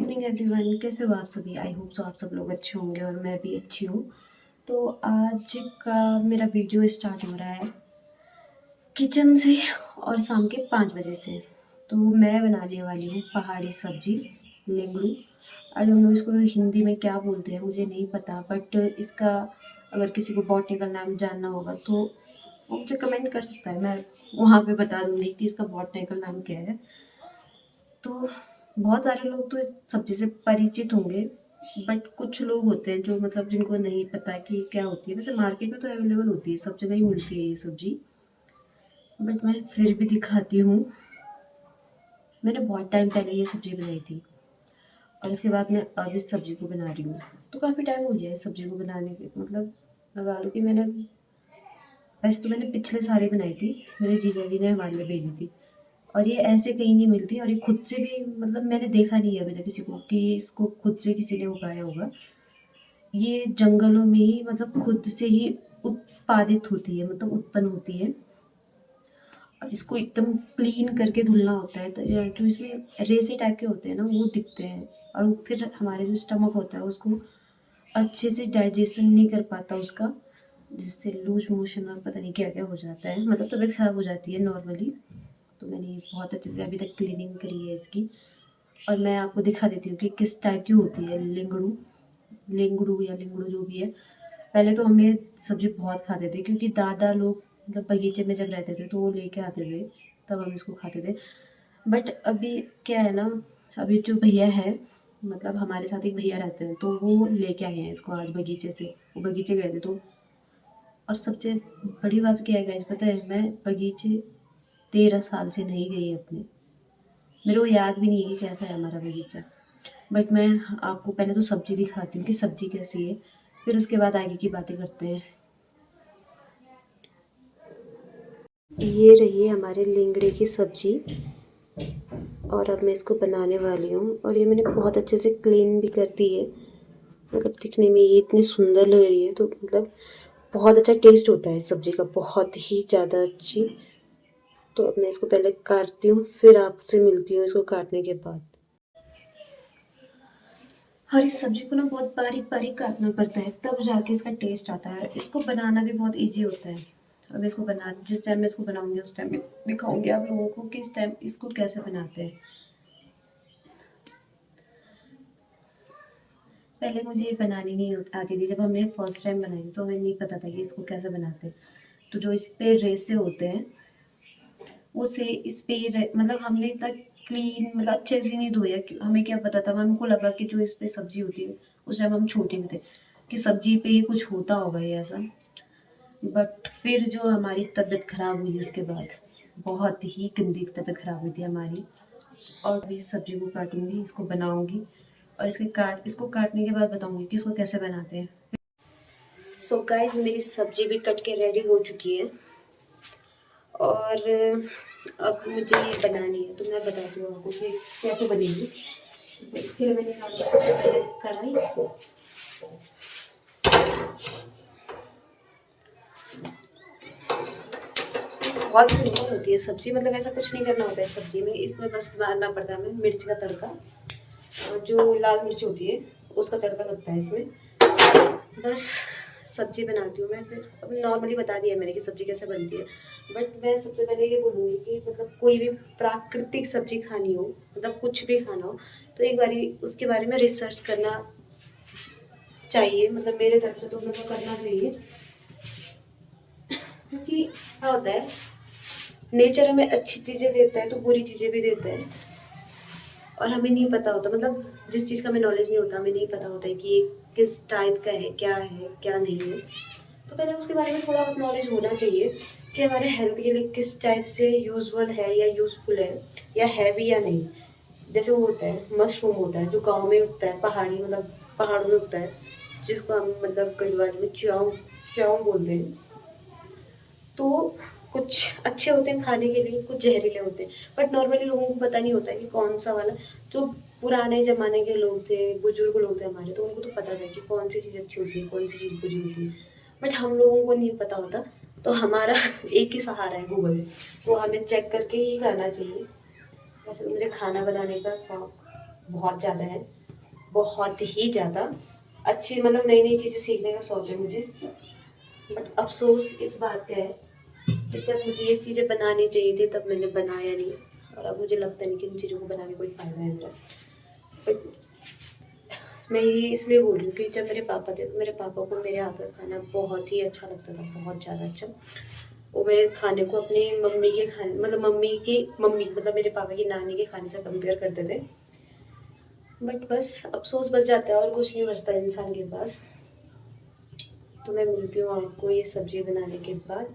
Evening everyone, कैसे हो आप सभी। आई होप सो आप सब लोग अच्छे होंगे और मैं भी अच्छी हूँ। तो आज का मेरा वीडियो स्टार्ट हो रहा है किचन से और शाम के 5 बजे से। तो मैं बनाने वाली हूँ पहाड़ी सब्जी, लेंगड़ू। आई डोंट नो इसको हिंदी में क्या बोलते हैं, मुझे नहीं पता, बट इसका अगर किसी को बॉटनिकल नाम जानना होगा तो वो मुझे कमेंट कर सकता है। मैं वहाँ पे बता दूँगी कि इसका बॉटनिकल नाम क्या है। तो बहुत सारे लोग तो इस सब्ज़ी से परिचित होंगे, बट कुछ लोग होते हैं जो मतलब जिनको नहीं पता कि क्या होती है। वैसे मार्केट में तो अवेलेबल होती है, सब जगह ही मिलती है ये सब्ज़ी, बट मैं फिर भी दिखाती हूँ। मैंने बहुत टाइम पहले ये सब्ज़ी बनाई थी और उसके बाद मैं अब इस सब्ज़ी को बना रही हूँ। तो काफ़ी टाइम हो गया इस सब्ज़ी को बनाने के, मतलब लगा लो कि वैसे तो मैंने पिछले साल ही बनाई थी, मेरे जीजा जी ने हमारे लिए भेजी थी। और ये ऐसे कहीं नहीं मिलती, और ये खुद से भी मतलब मैंने देखा नहीं है अभी तक किसी को कि इसको खुद से किसी ने उगाया होगा। ये जंगलों में ही मतलब खुद से ही उत्पादित होती है, मतलब उत्पन्न होती है। और इसको एकदम क्लीन करके धुलना होता है, तो जो इसमें रेसे टाइप के होते हैं ना वो दिखते हैं। और वो फिर हमारे जो स्टमक होता है उसको अच्छे से डाइजेशन नहीं कर पाता उसका, जिससे लूज मोशन और पता नहीं क्या क्या हो जाता है, मतलब तबीयत खराब हो जाती है नॉर्मली। तो मैंने बहुत अच्छे से अभी तक क्लीनिंग करी है इसकी, और मैं आपको दिखा देती हूँ कि किस टाइप की होती है लेंगड़ू। लेंगड़ू या लेंगड़ू जो भी है। पहले तो हम ये सब्ज़ी बहुत खाते थे क्योंकि दादा लोग मतलब बगीचे में जब रहते थे तो वो लेके आते थे, तब हम इसको खाते थे। बट अभी क्या है ना, अभी जो भैया है, मतलब हमारे साथ एक भैया रहते हैं, तो वो लेके आए हैं इसको आज बगीचे से। वो बगीचे गए थे तो, और सबसे बड़ी बात क्या है गाइस पता है, मैं बगीचे 13 साल से नहीं गई अपने। मेरे को याद भी नहीं है कि कैसा है हमारा बगीचा। बट मैं आपको पहले तो सब्ज़ी दिखाती हूँ कि सब्ज़ी कैसी है, फिर उसके बाद आगे की बातें करते हैं। ये रही है हमारे लेंगड़े की सब्ज़ी, और अब मैं इसको बनाने वाली हूँ। और ये मैंने बहुत अच्छे से क्लीन भी कर दी है, मतलब दिखने में ये इतनी सुंदर लग रही है। तो मतलब बहुत अच्छा टेस्ट होता है इस सब्ज़ी का, बहुत ही ज़्यादा अच्छी। तो अब मैं इसको पहले काटती हूँ, फिर आपसे मिलती हूँ इसको काटने के बाद। और इस सब्ज़ी को ना बहुत बारीक बारीक काटना पड़ता है, तब जाके इसका टेस्ट आता है। इसको बनाना भी बहुत इजी होता है। अब इसको बना जिस टाइम मैं इसको बनाऊंगी उस टाइम दिखाऊंगी आप लोगों को कि इस टाइम इसको कैसे बनाते हैं। पहले मुझे ये बनानी नहीं आती थी, जब हमने फर्स्ट टाइम बनाई थी तो हमें नहीं पता था कि इसको कैसे बनाते हैं। तो जो इस पे रेसे होते हैं वो से इस पे मतलब हमने इतना क्लीन मतलब अच्छे से नहीं धोया, हमें क्या पता था, हमको लगा कि जो इस पे सब्जी होती है, उस टाइम हम छोटे भी थे, कि सब्जी पे ही कुछ होता होगा ये ऐसा। बट फिर जो हमारी तबीयत खराब हुई उसके बाद, बहुत ही गंदी तबीयत खराब हुई थी हमारी। और अभी इस सब्जी को काटूंगी, इसको बनाऊंगी, और इसको काटने के बाद बताऊंगी कि इसको कैसे बनाते हैं। सो गाइस, मेरी सब्जी भी कट के रेडी हो चुकी है, और अब मुझे ये बनानी है। तो मैं बताती हूँ आपको कि कैसे बनेगी। इसके लिए मैंने यहाँ पर सबसे पहले कढ़ाई, बहुत सिंपल होती है सब्जी, मतलब ऐसा कुछ नहीं करना होता है सब्जी में। इसमें बस मारना पड़ता है हमें मिर्च का तड़का, और जो लाल मिर्च होती है उसका तड़का लगता है इसमें। बस सब्जी बनाती हूँ मैं। फिर अब नॉर्मली बता दिया मैंने कि सब्जी कैसे बनती है, बट मैं सबसे पहले ये बोलूँगी कि मतलब कोई भी प्राकृतिक सब्जी खानी हो, मतलब कुछ भी खाना हो, तो एक बारी उसके बारे में रिसर्च करना चाहिए। मतलब मेरे तरफ से तो मतलब करना चाहिए, क्योंकि क्या होता है, नेचर हमें अच्छी चीज़ें देता है तो बुरी चीज़ें भी देता है। और हमें नहीं पता होता, मतलब जिस चीज़ का हमें नॉलेज नहीं होता, हमें नहीं पता होता है कि ये किस टाइप का है क्या नहीं है। तो पहले उसके बारे में थोड़ा बहुत नॉलेज होना चाहिए कि हमारे हेल्थ के लिए किस टाइप से यूजुअल है या यूज़फुल है, या है भी या नहीं। जैसे वो होता है मशरूम, होता है जो गाँव में उगता है, पहाड़ी मतलब पहाड़ों में उगता है, जिसको हम मतलब गढ़वाली में च्याऊ च्याऊ बोलते हैं। तो कुछ अच्छे होते हैं खाने के लिए, कुछ जहरीले होते हैं, बट नॉर्मली लोगों को पता नहीं होता है कि कौन सा वाला। जो पुराने ज़माने के लोग थे, बुजुर्ग लोग थे हमारे, तो उनको तो पता था कि कौन सी चीज़ अच्छी होती है, कौन सी चीज़ बुरी होती है। बट हम लोगों को नहीं पता होता, तो हमारा एक ही सहारा है गूगल, तो हमें चेक करके ही खाना चाहिए। वैसे तो मुझे खाना बनाने का शौक बहुत ज़्यादा है, बहुत ही ज़्यादा अच्छी, मतलब नई नई चीज़ें सीखने का शौक है मुझे। बट अफसोस इस बात का है कि जब मुझे ये चीज़ें बनानी चाहिए थी तब मैंने बनाया नहीं, और अब मुझे लगता नहीं कि इन चीज़ों को बनाने कोई फ़ायदा है मेरा। बट मैं ये इसलिए बोल रही हूँ कि जब मेरे पापा थे तो मेरे पापा को मेरे हाथ का खाना बहुत ही अच्छा लगता था, बहुत ज़्यादा अच्छा। वो मेरे खाने को अपनी मम्मी के खाने, मतलब मम्मी मतलब मेरे पापा की नानी के खाने से कंपेयर करते थे। बट बस अफसोस बच जाता है और कुछ नहीं बचता इंसान के पास। तो मैं मिलती हूँ आपको ये सब्ज़ी बनाने के बाद।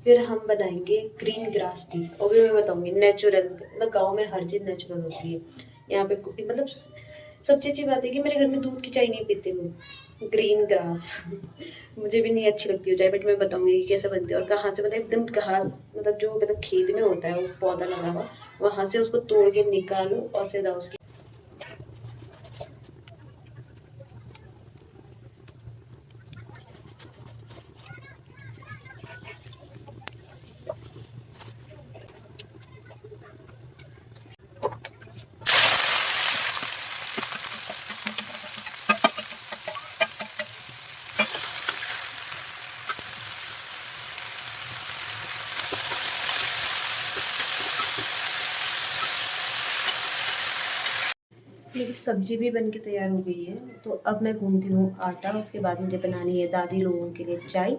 फिर हम बनाएंगे ग्रीन ग्रास टी, और भी मैं बताऊंगी नेचुरल, मतलब गांव में हर चीज़ नेचुरल होती है। यहाँ पे मतलब सबसे अच्छी बात है कि मेरे घर में दूध की चाय नहीं पीते लोग, ग्रीन ग्रास मुझे भी नहीं अच्छी लगती हो चाय, बट मैं बताऊंगी कि कैसे बनती है और कहाँ से, मतलब एकदम घास, मतलब जो मतलब खेत में होता है वो पौधा लगा हुआ, वहाँ से उसको तोड़ के निकालो और सीधा उसकी मेरी सब्जी भी बन के तैयार हो गई है। तो अब मैं घूमती हूँ आटा, उसके बाद मुझे बनानी है दादी लोगों के लिए चाय।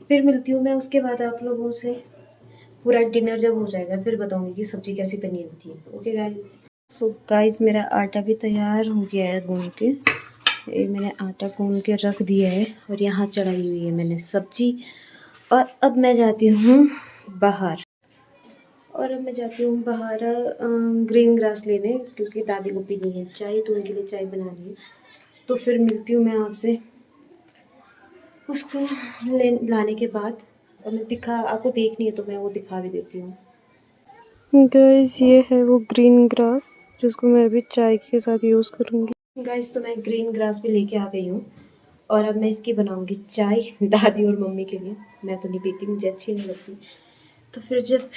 फिर मिलती हूँ मैं उसके बाद आप लोगों से। पूरा डिनर जब हो जाएगा फिर बताऊँगी कि सब्ज़ी कैसी बनी होती है। Okay guys. सो गाइस मेरा आटा भी तैयार हो गया है गूँध के। ये मैंने आटा गूँध के रख दिया है और यहाँ चढ़ाई हुई है मैंने सब्ज़ी। और अब मैं जाती हूँ बाहर। ग्रीन ग्रास लेने, क्योंकि दादी को पीनी है चाय, तो उनके लिए चाय बनानी है। तो फिर मिलती हूँ मैं आपसे उसको लाने के बाद। और मैं आपको देखनी है तो मैं वो दिखा भी देती हूँ। गाइस ये है वो ग्रीन ग्रास जिसको मैं अभी चाय के साथ यूज़ करूँगी। गाइस तो मैं ग्रीन ग्रास भी लेके आ गई हूँ और अब मैं इसकी बनाऊँगी चाय दादी और मम्मी के लिए। मैं तो नहीं पीती, मुझे अच्छी नहीं लगती। तो फिर जब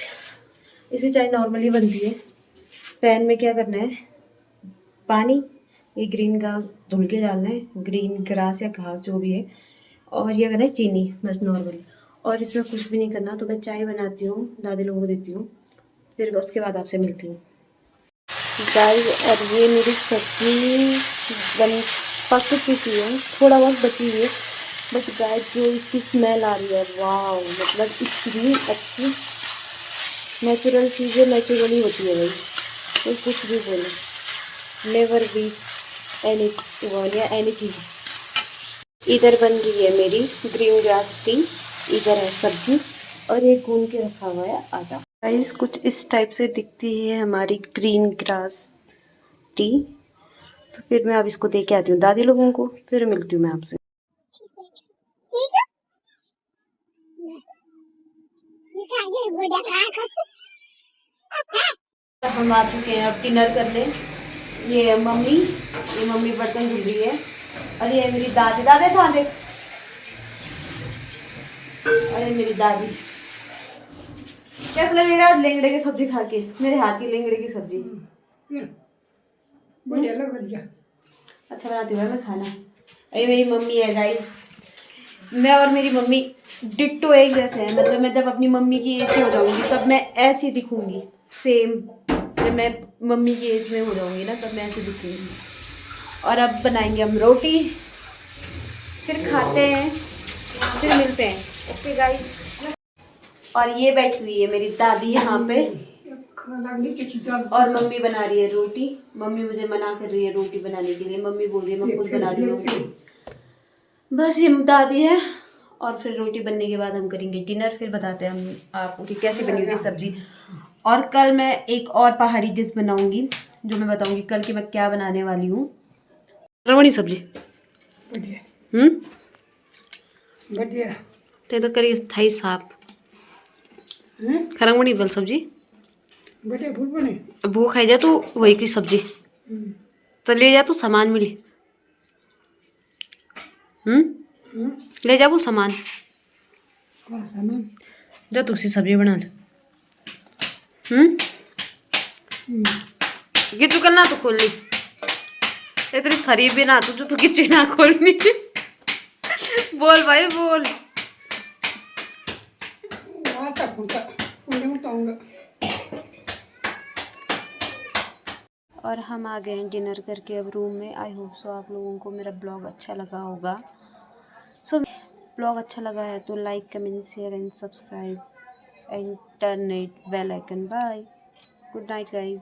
इसे चाय नॉर्मली बनती है, पैन में क्या करना है, पानी, ये ग्रीन घास धुल के डालना है, ग्रीन ग्रास या घास जो भी है, और ये करना है चीनी, बस नॉर्मल। और इसमें कुछ भी नहीं करना। तो मैं चाय बनाती हूँ, दादी लोगों को देती हूँ, फिर उसके बाद आपसे मिलती हूँ गाइस। और ये मेरी सब्जी बन पक चुकी है, थोड़ा बहुत बची हुई है। बट गाइस जो इसकी स्मेल आ रही है, वाह, मतलब इतनी अच्छी। नेचुरल चीज़ें नेचुरली होती है भाई, तो कुछ भी बोलो, नेवर बी एनी वन या एनीथिंग। इधर बन रही है मेरी ग्रीन ग्रास टी, इधर है सब्जी, और ये गूंद के रखा हुआ है आटा। गाइस कुछ इस टाइप से दिखती है हमारी ग्रीन ग्रास टी। तो फिर मैं अब इसको दे के आती हूँ दादी लोगों को, फिर मिलती हूँ मैं आपसे। हम आ चुके हैं अब डिनर करने। ये मम्मी बर्तन धुल रही है, और ये मेरी दादी, दादी कहाँ देख, अरे मेरी दादी। कैसा लगेगा लेंगड़े की सब्जी खा के, मेरे हाथ की लेंगड़े की सब्जी। बढ़िया अच्छा बनाती हूँ मैं खाना। ये मेरी मम्मी है गाइस, मैं और मेरी मम्मी डिट्टो एक जैसे हैं। मतलब मैं जब अपनी मम्मी की एज की हो जाऊंगी तब मैं ऐसी दिखूंगी सेम। जब मैं मम्मी की एज में हो जाऊंगी ना तब मैं ऐसी दिखूंगी। और अब बनाएंगे हम रोटी, फिर खाते हैं, फिर मिलते हैं। Okay guys. और ये बैठी हुई है मेरी दादी यहाँ पे, और मम्मी बना रही है रोटी। मम्मी मुझे मना कर रही है रोटी बनाने के लिए, मम्मी बोल रही है मैं खुद बना रही हूँ रोटी। बस ये दादी है। और फिर रोटी बनने के बाद हम करेंगे डिनर, फिर बताते हैं हम आपको कि कैसी बनी हुई सब्जी। और कल मैं एक और पहाड़ी डिश बनाऊंगी, जो मैं बताऊंगी कल की मैं क्या बनाने वाली हूँ। रवणी सब्जी बढ़िया ते तो करी थाई साफ खरंगवणी बल सब्जी भूख खाई जा तू वही की सब्जी तो ले जा तू सामान मिली ले जा बोल सामान जा तू सी सब्जी बना ले ये तू कल ना तो खोल ली। इतनी शरीफ भी ना तू जो तू कितनी ना खोलनी। बोल भाई बोल। और हम आ गए हैं डिनर करके अब रूम में। आई होप सो आप लोगों को मेरा ब्लॉग अच्छा लगा होगा। सो ब्लॉग अच्छा लगा है तो like comment share and subscribe and turn it bell icon. Bye, good night guys.